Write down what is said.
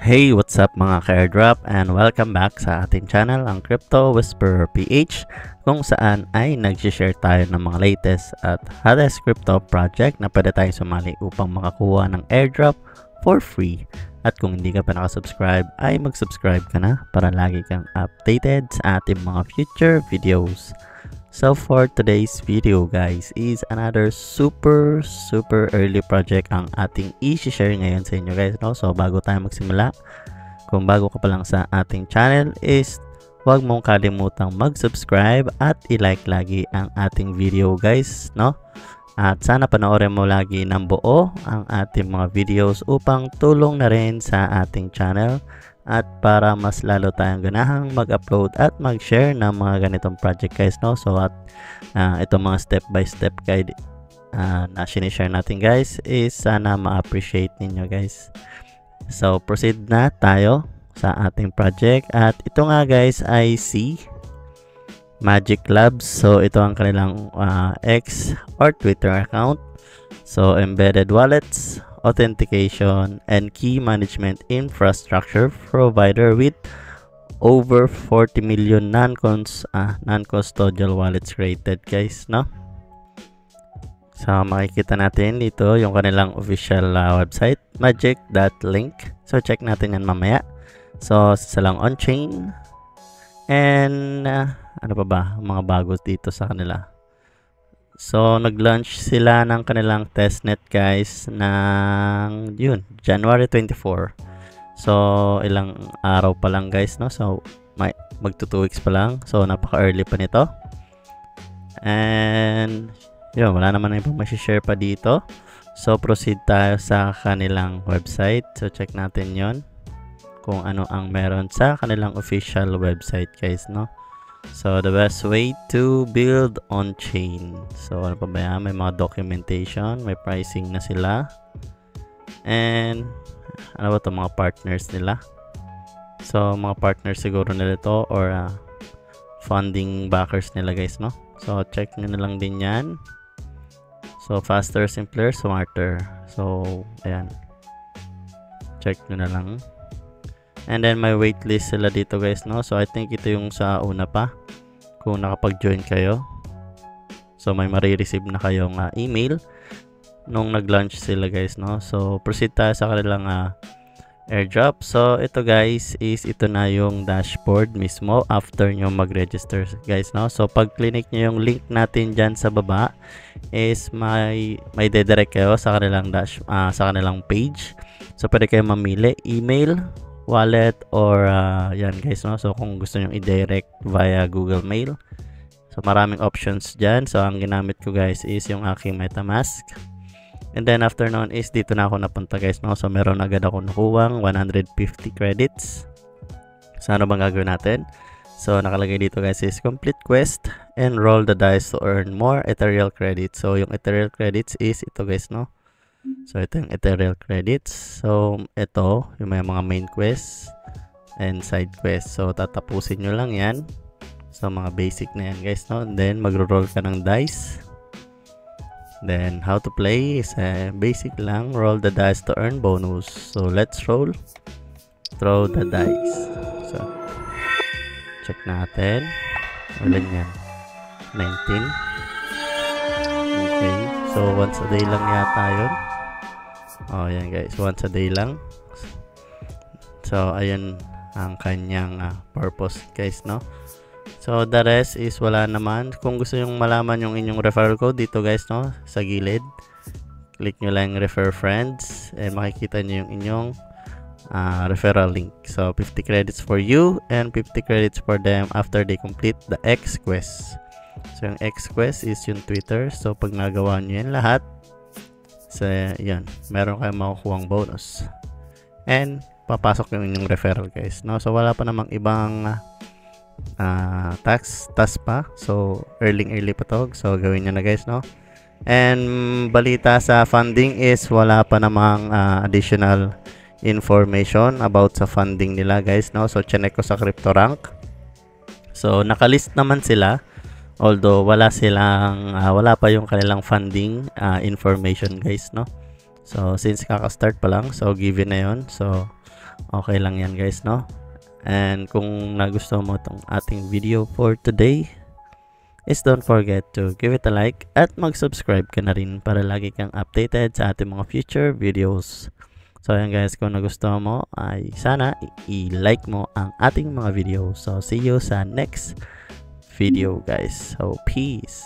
Hey, what's up mga ka-airdrop and welcome back sa ating channel, ang Crypto Whisperer PH, kung saan ay nag-share tayo ng mga latest at hottest crypto project na pwede tayong sumali upang makakuha ng airdrop for free. At kung hindi ka pa nakasubscribe ay mag-subscribe ka na para lagi kang updated sa ating mga future videos. So for today's video guys is another super early project ang ating i-share ngayon sa inyo guys, no? So bago tayo magsimula, kung bago ka pa lang sa ating channel is huwag mong kalimutang mag-subscribe at i-like lagi ang ating video guys, no? At sana panoorin mo lagi ng buo ang ating mga videos upang tulong na rin sa ating channel at para mas lalo tayong ganahang mag-upload at mag-share ng mga ganitong project guys, no? So at itong mga step by step guide na sinishare natin guys is sana ma-appreciate ninyo guys. So proceed na tayo sa ating project at ito nga guys ay si Magic Labs. So ito ang kanilang X or Twitter account. So embedded wallets, authentication and key management infrastructure provider with over 40 million non-custodial wallets created guys, no? So makikita natin dito yung kanilang official website, magic.link. So check natin yan mamaya. So silang on-chain and ano pa ba mga bago dito sa kanila. So nag-launch sila ng kanilang testnet guys ng January 24. So ilang araw pa lang guys, no? So magto 2 weeks pa lang. So napaka-early pa nito. And wala naman na ibang ma-share pa dito. So proceed tayo sa kanilang website. So check natin 'yon kung ano ang meron sa kanilang official website guys, no? So the best way to build on chain. So ano pa ba yan? May mga documentation, may pricing na sila. And ano ba 'tong mga partners nila? So mga partners siguro nila ito or funding backers nila guys, no? So check nyo na lang din yan. So faster, simpler, smarter. So ayan, check nyo na lang. And then may waitlist sila dito guys, no? So I think ito yung sa una pa kung nakapag-join kayo. So may marireceive na kayong email nung nag-launch sila guys, no? So proceed tayo sa kanilang airdrop. So ito guys is ito na yung dashboard mismo after nyo mag-register guys, no? So pag click nyo yung link natin dyan sa baba is may dedirect kayo sa kanilang sa kanilang page. So pwede kayo mamili email, wallet or yan guys, no? So kung gusto nyo i-direct via Google Mail, so maraming options dyan. So ang ginamit ko guys is yung aking MetaMask. And then after noon is dito na ako napunta guys, no? So meron agad ako nakuwang 150 credits. So ano bang gagawin natin? So nakalagay dito guys is complete quest and roll the dice to earn more ethereal credits. So yung ethereal credits is ito guys, no? So ito yung ethereal credits. So ito yung may mga main quest and side quest. So tatapusin nyo lang yan. So mga basic na yan guys, no? And then magro-roll ka ng dice. Then how to play is basic lang. Roll the dice to earn bonus. So let's roll. Throw the dice. So check natin. Ulan yan. 19. Okay. So once a day lang yata yun. Oh yan guys, once a day lang. So ayun ang kanyang purpose guys, no? So the rest is wala naman. Kung gusto nyong malaman yung inyong referral code dito guys, no? Sa gilid, click nyo lang refer friends and makikita nyo yung inyong referral link. So 50 credits for you and 50 credits for them after they complete the X quest. So yung X quest is yung Twitter. So pag nagawa nyo yan lahat, so yan, meron kayong makukuhang bonus and papasok yung inyong referral guys, no? So wala pa namang ibang tax pa. So early pa to. So gawin nyo na guys, no? And balita sa funding is wala pa namang additional information about sa funding nila guys, no? So check ko sa CryptoRank. So nakalist naman sila. Although wala pa yung kanilang funding information guys, no? So since kaka-start pa lang, so given na yon. So okay lang yan guys, no? And kung nagustuhan mo itong ating video for today, is don't forget to give it a like at mag-subscribe ka na rin para lagi kang updated sa ating mga future videos. So ayan guys, kung nagustuhan mo ay sana i-like mo ang ating mga video. So see you sa next video guys. So peace!